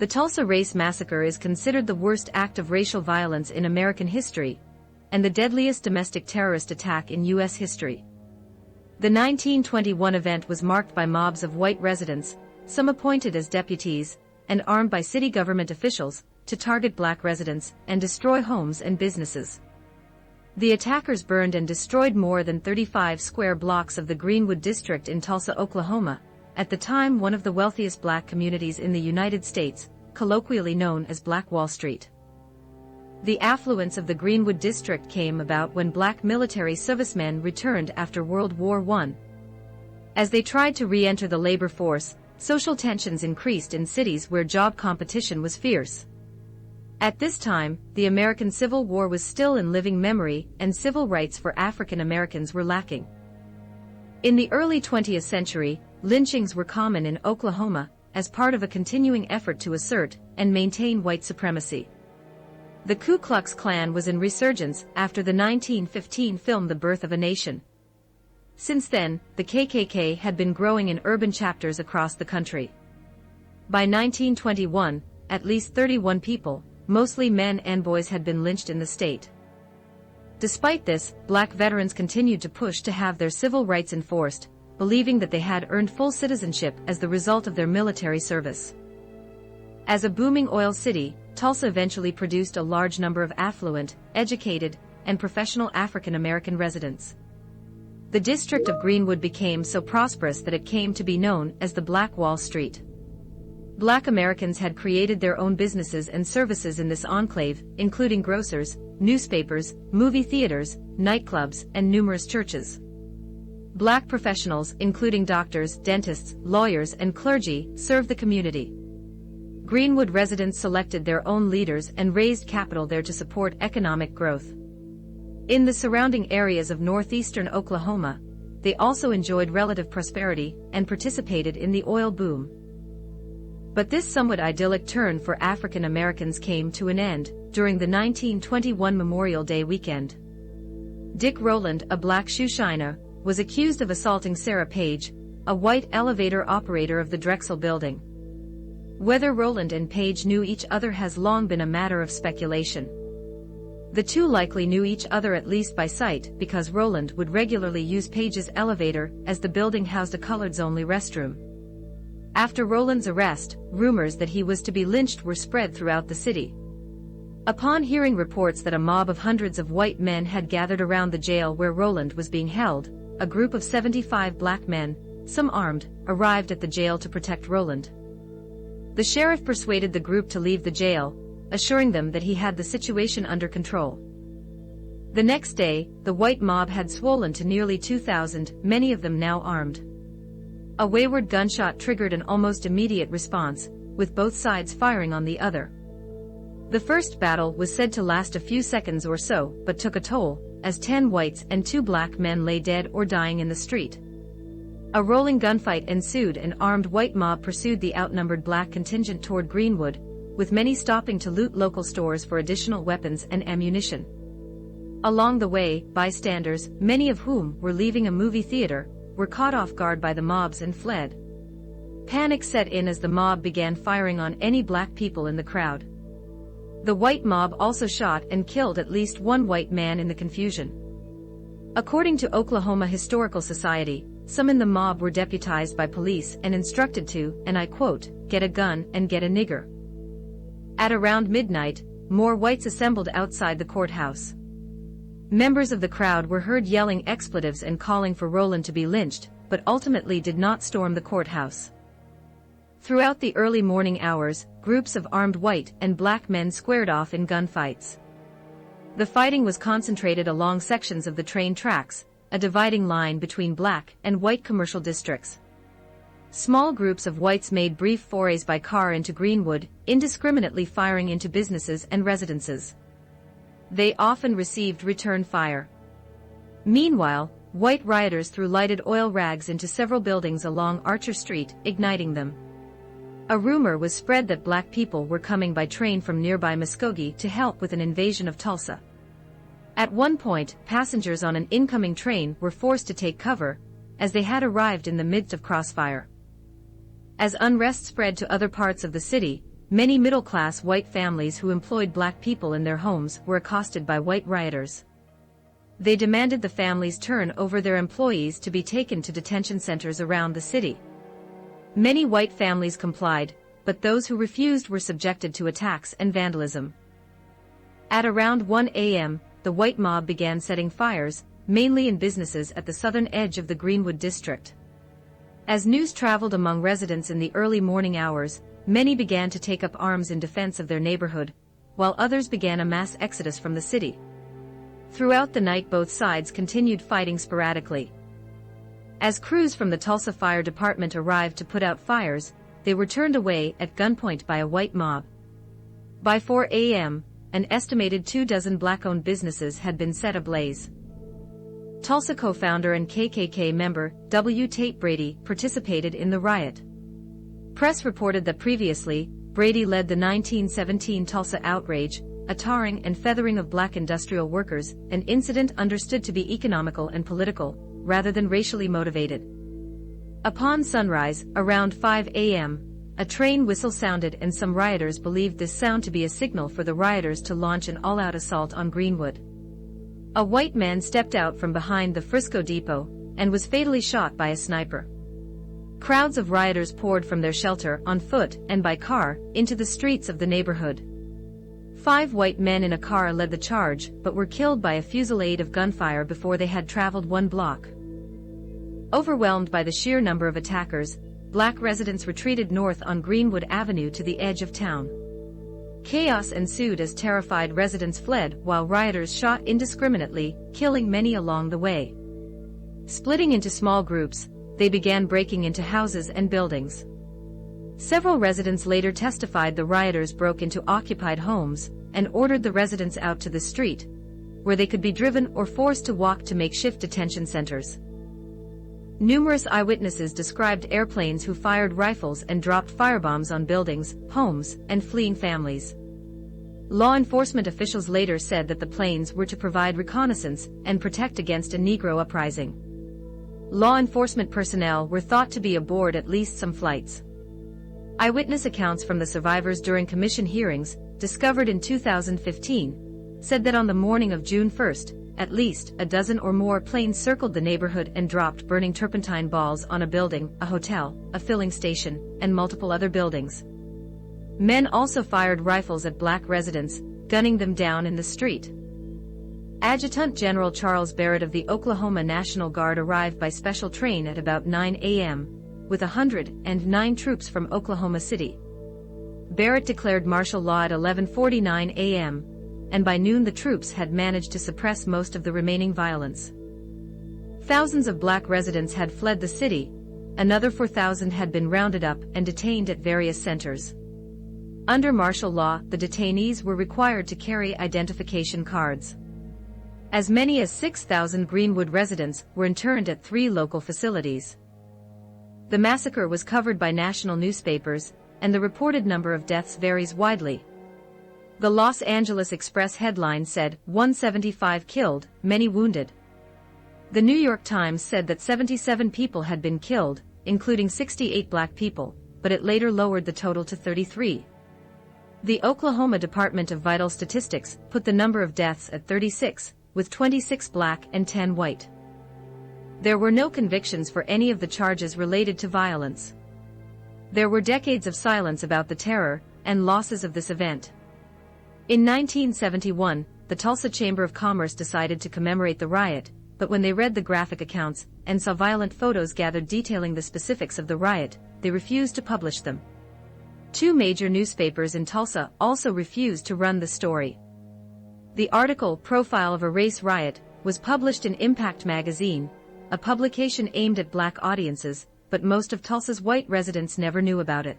The Tulsa Race Massacre is considered the worst act of racial violence in American history, and the deadliest domestic terrorist attack in U.S. history. The 1921 event was marked by mobs of white residents, some appointed as deputies, and armed by city government officials, to target black residents and destroy homes and businesses. The attackers burned and destroyed more than 35 square blocks of the Greenwood district in Tulsa, Oklahoma, at the time one of the wealthiest black communities in the United States, colloquially known as Black Wall Street. The affluence of the Greenwood district came about when black military servicemen returned after World War I. As they tried to re-enter the labor force, social tensions increased in cities where job competition was fierce. At this time, the American Civil War was still in living memory, and civil rights for African Americans were lacking. In the early 20th century, lynchings were common in Oklahoma, as part of a continuing effort to assert and maintain white supremacy. The Ku Klux Klan was in resurgence after the 1915 film The Birth of a Nation. Since then, the KKK had been growing in urban chapters across the country. By 1921, at least 31 people, mostly men and boys, had been lynched in the state. Despite this, black veterans continued to push to have their civil rights enforced, believing that they had earned full citizenship as the result of their military service. As a booming oil city, Tulsa eventually produced a large number of affluent, educated, and professional African American residents. The district of Greenwood became so prosperous that it came to be known as the Black Wall Street. Black Americans had created their own businesses and services in this enclave, including grocers, newspapers, movie theaters, nightclubs, and numerous churches. Black professionals, including doctors, dentists, lawyers, and clergy, served the community. Greenwood residents selected their own leaders and raised capital there to support economic growth. In the surrounding areas of northeastern Oklahoma, they also enjoyed relative prosperity and participated in the oil boom. But this somewhat idyllic turn for African Americans came to an end during the 1921 Memorial Day weekend. Dick Rowland, a black shoeshiner, was accused of assaulting Sarah Page, a white elevator operator of the Drexel building. Whether Rowland and Page knew each other has long been a matter of speculation. The two likely knew each other at least by sight, because Rowland would regularly use Page's elevator, as the building housed a coloreds-only restroom. After Rowland's arrest, rumors that he was to be lynched were spread throughout the city. Upon hearing reports that a mob of hundreds of white men had gathered around the jail where Rowland was being held, a group of 75 black men, some armed, arrived at the jail to protect Rowland. The sheriff persuaded the group to leave the jail, assuring them that he had the situation under control. The next day, the white mob had swollen to nearly 2,000, many of them now armed. A wayward gunshot triggered an almost immediate response, with both sides firing on the other. The first battle was said to last a few seconds or so, but took a toll, as 10 whites and 2 black men lay dead or dying in the street. A rolling gunfight ensued. An armed white mob pursued the outnumbered black contingent toward Greenwood, with many stopping to loot local stores for additional weapons and ammunition. Along the way, bystanders, many of whom were leaving a movie theater, were caught off guard by the mobs and fled. Panic set in as the mob began firing on any black people in the crowd. The white mob also shot and killed at least one white man in the confusion. According to Oklahoma Historical Society, some in the mob were deputized by police and instructed to, and I quote, "get a gun and get a nigger." At around midnight, more whites assembled outside the courthouse. Members of the crowd were heard yelling expletives and calling for Rowland to be lynched, but ultimately did not storm the courthouse. Throughout the early morning hours, groups of armed white and black men squared off in gunfights. The fighting was concentrated along sections of the train tracks, a dividing line between black and white commercial districts. Small groups of whites made brief forays by car into Greenwood, indiscriminately firing into businesses and residences. They often received return fire. Meanwhile, white rioters threw lighted oil rags into several buildings along Archer Street, igniting them. A rumor was spread that black people were coming by train from nearby Muskogee to help with an invasion of Tulsa. At one point, passengers on an incoming train were forced to take cover, as they had arrived in the midst of crossfire. As unrest spread to other parts of the city, many middle-class white families who employed black people in their homes were accosted by white rioters. They demanded the families turn over their employees to be taken to detention centers around the city. Many white families complied, but those who refused were subjected to attacks and vandalism. At around 1 a.m., the white mob began setting fires, mainly in businesses at the southern edge of the Greenwood district. As news traveled among residents in the early morning hours, many began to take up arms in defense of their neighborhood, while others began a mass exodus from the city. Throughout the night, both sides continued fighting sporadically. As crews from the Tulsa Fire Department arrived to put out fires, they were turned away at gunpoint by a white mob. By 4 a.m., an estimated 24 black-owned businesses had been set ablaze. Tulsa co-founder and KKK member W. Tate Brady participated in the riot. Press reported that previously, Brady led the 1917 Tulsa outrage, a tarring and feathering of black industrial workers, an incident understood to be economical and political, rather than racially motivated. Upon sunrise, around 5 a.m., a train whistle sounded and some rioters believed this sound to be a signal for the rioters to launch an all-out assault on Greenwood. A white man stepped out from behind the Frisco depot and was fatally shot by a sniper. Crowds of rioters poured from their shelter on foot and by car into the streets of the neighborhood. 5 white men in a car led the charge but were killed by a fusillade of gunfire before they had traveled 1 block. Overwhelmed by the sheer number of attackers, black residents retreated north on Greenwood Avenue to the edge of town. Chaos ensued as terrified residents fled while rioters shot indiscriminately, killing many along the way. Splitting into small groups, they began breaking into houses and buildings. Several residents later testified the rioters broke into occupied homes and ordered the residents out to the street, where they could be driven or forced to walk to makeshift detention centers. Numerous eyewitnesses described airplanes who fired rifles and dropped firebombs on buildings, homes, and fleeing families. Law enforcement officials later said that the planes were to provide reconnaissance and protect against a Negro uprising. Law enforcement personnel were thought to be aboard at least some flights. Eyewitness accounts from the survivors during commission hearings, discovered in 2015, said that on the morning of June 1, at least a dozen or more planes circled the neighborhood and dropped burning turpentine balls on a building, a hotel, a filling station, and multiple other buildings. Men also fired rifles at black residents, gunning them down in the street. Adjutant General Charles Barrett of the Oklahoma National Guard arrived by special train at about 9 a.m., with 109 troops from Oklahoma City. Barrett declared martial law at 11:49 a.m., and by noon the troops had managed to suppress most of the remaining violence. Thousands of black residents had fled the city, another 4,000 had been rounded up and detained at various centers. Under martial law, the detainees were required to carry identification cards. As many as 6,000 Greenwood residents were interned at 3 local facilities. The massacre was covered by national newspapers, and the reported number of deaths varies widely. The Los Angeles Express headline said, 175 killed, many wounded. The New York Times said that 77 people had been killed, including 68 black people, but it later lowered the total to 33. The Oklahoma Department of Vital Statistics put the number of deaths at 36, with 26 black and 10 white. There were no convictions for any of the charges related to violence. There were decades of silence about the terror and losses of this event. In 1971, the Tulsa Chamber of Commerce decided to commemorate the riot, but when they read the graphic accounts and saw violent photos gathered detailing the specifics of the riot, they refused to publish them. 2 major newspapers in Tulsa also refused to run the story. The article, Profile of a Race Riot, was published in Impact magazine, a publication aimed at black audiences, but most of Tulsa's white residents never knew about it.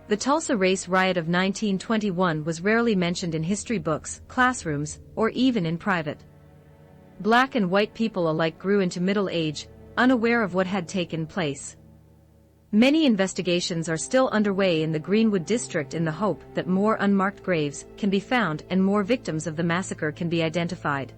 The Tulsa Race Riot of 1921 was rarely mentioned in history books, classrooms, or even in private. Black and white people alike grew into middle age, unaware of what had taken place. Many investigations are still underway in the Greenwood district in the hope that more unmarked graves can be found and more victims of the massacre can be identified.